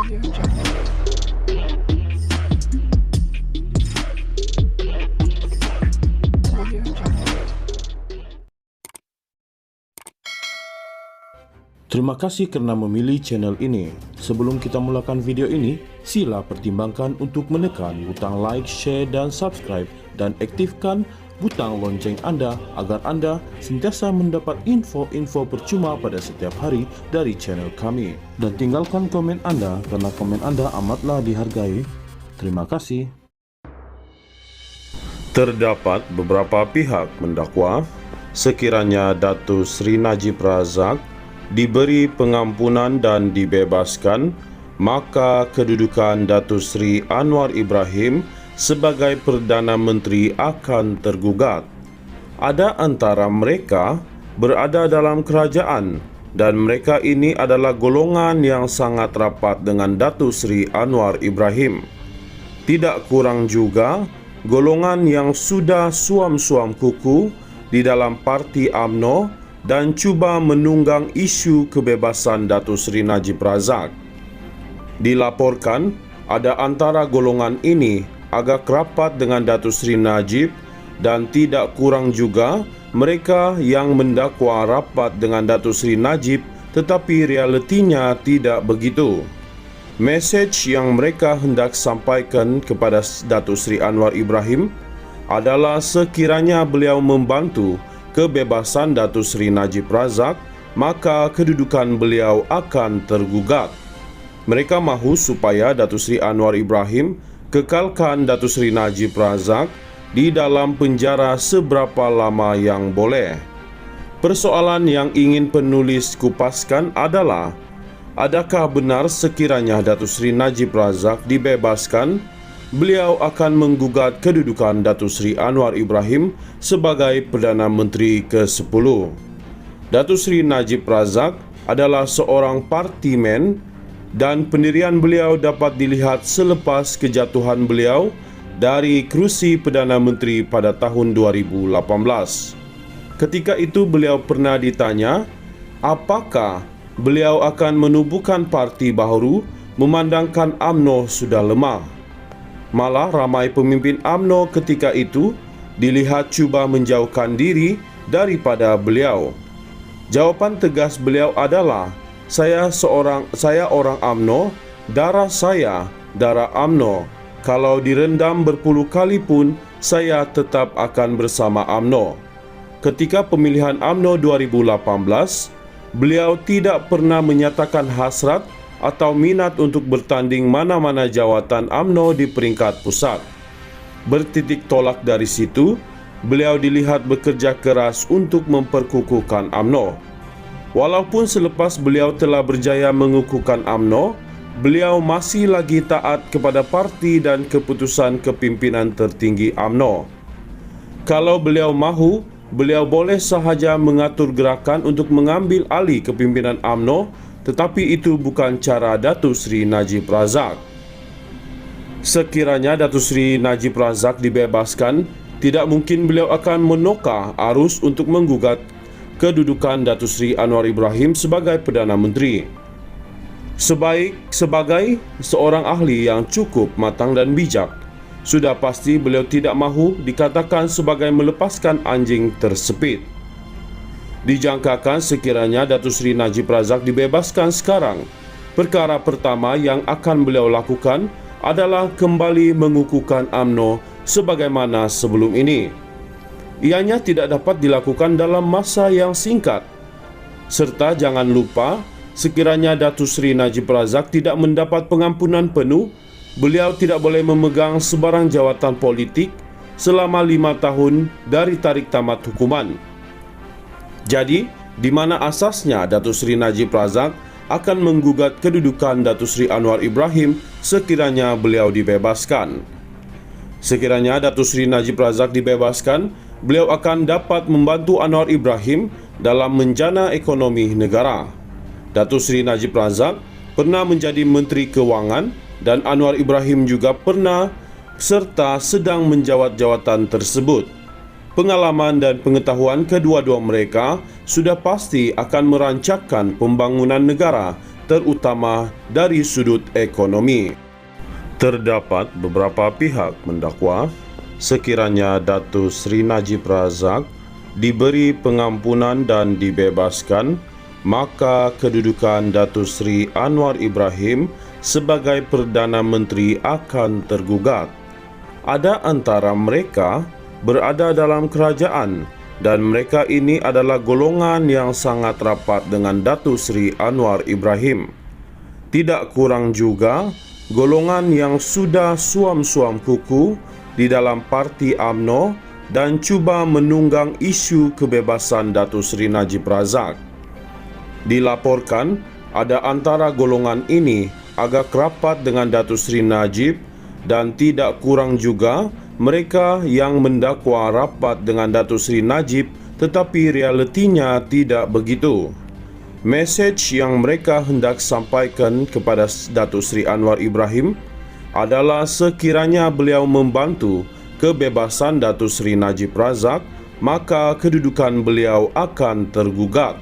Terima kasih kerana memilih channel ini. Sebelum kita mulakan video ini, sila pertimbangkan untuk menekan butang like, share dan subscribe dan aktifkan butang lonceng anda agar anda sentiasa mendapat info-info percuma pada setiap hari dari channel kami. Dan tinggalkan komen anda kerana komen anda amatlah dihargai. Terima kasih. Terdapat beberapa pihak mendakwa sekiranya Datuk Seri Najib Razak diberi pengampunan dan dibebaskan, maka kedudukan Datuk Seri Anwar Ibrahim sebagai Perdana Menteri akan tergugat. Ada antara mereka berada dalam kerajaan dan mereka ini adalah golongan yang sangat rapat dengan Datuk Seri Anwar Ibrahim. Tidak kurang juga golongan yang sudah suam-suam kuku di dalam parti UMNO dan cuba menunggang isu kebebasan Datuk Seri Najib Razak. Dilaporkan ada antara golongan ini agak rapat dengan Datuk Seri Najib dan tidak kurang juga mereka yang mendakwa rapat dengan Datuk Seri Najib tetapi realitinya tidak begitu. Mesej yang mereka hendak sampaikan kepada Datuk Seri Anwar Ibrahim adalah sekiranya beliau membantu kebebasan Datuk Seri Najib Razak, maka kedudukan beliau akan tergugat. Mereka mahu supaya Datuk Seri Anwar Ibrahim kekalkan Datuk Seri Najib Razak di dalam penjara seberapa lama yang boleh. Persoalan yang ingin penulis kupaskan adalah, adakah benar sekiranya Datuk Seri Najib Razak dibebaskan, beliau akan menggugat kedudukan Datuk Seri Anwar Ibrahim sebagai Perdana Menteri ke-10. Datuk Seri Najib Razak adalah seorang partimen dan pendirian beliau dapat dilihat selepas kejatuhan beliau dari kerusi Perdana Menteri pada tahun 2018. Ketika itu beliau pernah ditanya, apakah beliau akan menubuhkan parti baharu memandangkan UMNO sudah lemah. Malah ramai pemimpin UMNO ketika itu dilihat cuba menjauhkan diri daripada beliau. Jawapan tegas beliau adalah, saya orang UMNO, darah saya darah UMNO. Kalau direndam berpuluh kali pun, saya tetap akan bersama UMNO. Ketika pemilihan UMNO 2018, beliau tidak pernah menyatakan hasrat atau minat untuk bertanding mana-mana jawatan UMNO di peringkat pusat. Bertitik tolak dari situ, beliau dilihat bekerja keras untuk memperkukuhkan UMNO. Walaupun selepas beliau telah berjaya mengukuhkan UMNO, beliau masih lagi taat kepada parti dan keputusan kepimpinan tertinggi UMNO. Kalau beliau mahu, beliau boleh sahaja mengatur gerakan untuk mengambil alih kepimpinan UMNO, tetapi itu bukan cara Datuk Seri Najib Razak. Sekiranya Datuk Seri Najib Razak dibebaskan, tidak mungkin beliau akan menokah arus untuk menggugat kedudukan Datuk Seri Anwar Ibrahim sebagai Perdana Menteri. Sebagai seorang ahli yang cukup matang dan bijak, sudah pasti beliau tidak mahu dikatakan sebagai melepaskan anjing tersepit. Dijangkakan sekiranya Datuk Seri Najib Razak dibebaskan sekarang, perkara pertama yang akan beliau lakukan adalah kembali mengukuhkan UMNO sebagaimana sebelum ini. Ianya tidak dapat dilakukan dalam masa yang singkat. Serta jangan lupa, sekiranya Datuk Seri Najib Razak tidak mendapat pengampunan penuh, beliau tidak boleh memegang sebarang jawatan politik selama 5 tahun dari tarik tamat hukuman. Jadi, di mana asasnya Datuk Seri Najib Razak akan menggugat kedudukan Datuk Seri Anwar Ibrahim sekiranya beliau dibebaskan. Sekiranya Datuk Seri Najib Razak dibebaskan, beliau akan dapat membantu Anwar Ibrahim dalam menjana ekonomi negara. Datuk Seri Najib Razak pernah menjadi Menteri Kewangan dan Anwar Ibrahim juga pernah serta sedang menjawat jawatan tersebut. Pengalaman dan pengetahuan kedua-dua mereka sudah pasti akan merancangkan pembangunan negara terutama dari sudut ekonomi. Terdapat beberapa pihak mendakwa sekiranya Datuk Seri Najib Razak diberi pengampunan dan dibebaskan, maka kedudukan Datuk Seri Anwar Ibrahim sebagai Perdana Menteri akan tergugat. Ada antara mereka berada dalam kerajaan dan mereka ini adalah golongan yang sangat rapat dengan Datuk Seri Anwar Ibrahim. Tidak kurang juga golongan yang sudah suam-suam kuku di dalam parti UMNO dan cuba menunggang isu kebebasan Datuk Seri Najib Razak. Dilaporkan ada antara golongan ini agak rapat dengan Datuk Seri Najib dan tidak kurang juga mereka yang mendakwa rapat dengan Datuk Seri Najib tetapi realitinya tidak begitu. Mesej yang mereka hendak sampaikan kepada Datuk Seri Anwar Ibrahim adalah sekiranya beliau membantu kebebasan Datuk Seri Najib Razak, maka kedudukan beliau akan tergugat.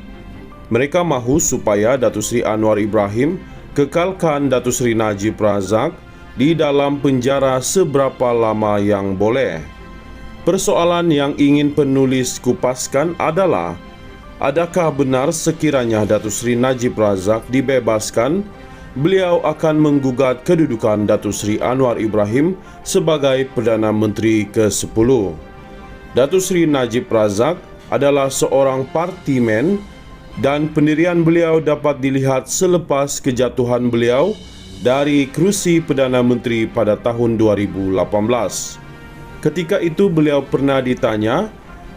Mereka mahu supaya Datuk Seri Anwar Ibrahim kekalkan Datuk Seri Najib Razak di dalam penjara seberapa lama yang boleh. Persoalan yang ingin penulis kupaskan adalah, adakah benar sekiranya Datuk Seri Najib Razak dibebaskan, beliau akan menggugat kedudukan Datuk Seri Anwar Ibrahim sebagai Perdana Menteri ke-10. Datuk Seri Najib Razak adalah seorang partimen dan pendirian beliau dapat dilihat selepas kejatuhan beliau dari kerusi Perdana Menteri pada tahun 2018. Ketika itu beliau pernah ditanya,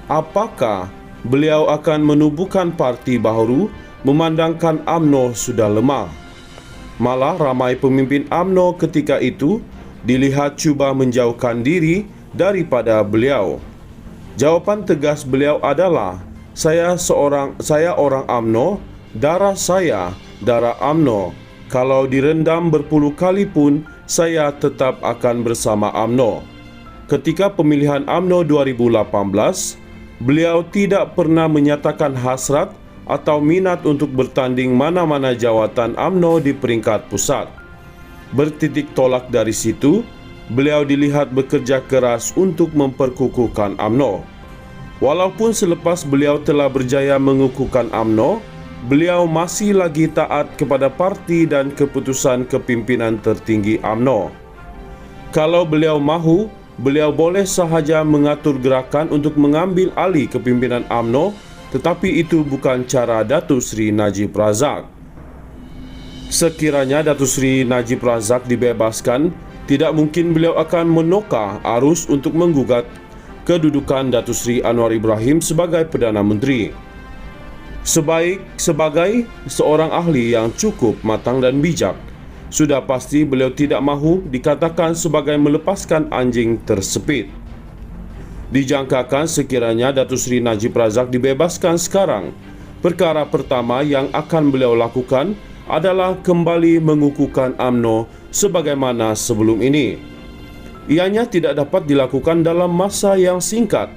apakah beliau akan menubuhkan parti baru memandangkan UMNO sudah lemah. Malah ramai pemimpin UMNO ketika itu dilihat cuba menjauhkan diri daripada beliau. Jawapan tegas beliau adalah, saya orang UMNO, darah saya darah UMNO. Kalau direndam berpuluh kali pun, saya tetap akan bersama UMNO. Ketika pemilihan UMNO 2018, beliau tidak pernah menyatakan hasrat atau minat untuk bertanding mana-mana jawatan UMNO di peringkat pusat. Bertitik tolak dari situ, beliau dilihat bekerja keras untuk memperkukuhkan UMNO. Walaupun selepas beliau telah berjaya mengukuhkan UMNO, beliau masih lagi taat kepada parti dan keputusan kepimpinan tertinggi UMNO. Kalau beliau mahu, beliau boleh sahaja mengatur gerakan untuk mengambil alih kepimpinan UMNO, tetapi itu bukan cara Datuk Seri Najib Razak. Sekiranya Datuk Seri Najib Razak dibebaskan, tidak mungkin beliau akan menokah arus untuk menggugat kedudukan Datuk Seri Anwar Ibrahim sebagai Perdana Menteri. Sebagai seorang ahli yang cukup matang dan bijak, sudah pasti beliau tidak mahu dikatakan sebagai melepaskan anjing tersepit. Dijangkakan sekiranya Datuk Seri Najib Razak dibebaskan sekarang, perkara pertama yang akan beliau lakukan adalah kembali mengukuhkan UMNO sebagaimana sebelum ini. Ianya tidak dapat dilakukan dalam masa yang singkat.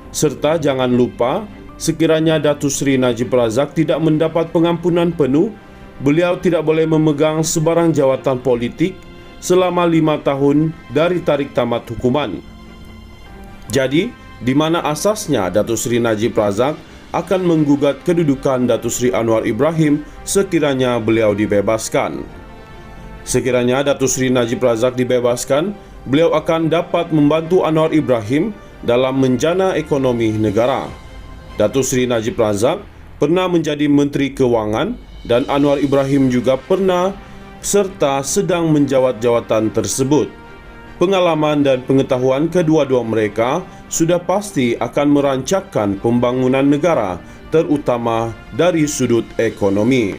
Serta jangan lupa, sekiranya Datuk Seri Najib Razak tidak mendapat pengampunan penuh, beliau tidak boleh memegang sebarang jawatan politik selama 5 tahun dari tarik tamat hukuman. Jadi, di mana asasnya Datuk Seri Najib Razak akan menggugat kedudukan Datuk Seri Anwar Ibrahim sekiranya beliau dibebaskan? Sekiranya Datuk Seri Najib Razak dibebaskan, beliau akan dapat membantu Anwar Ibrahim dalam menjana ekonomi negara. Datuk Seri Najib Razak pernah menjadi Menteri Kewangan dan Anwar Ibrahim juga pernah serta sedang menjawat jawatan tersebut. Pengalaman dan pengetahuan kedua-dua mereka sudah pasti akan merancangkan pembangunan negara, terutama dari sudut ekonomi.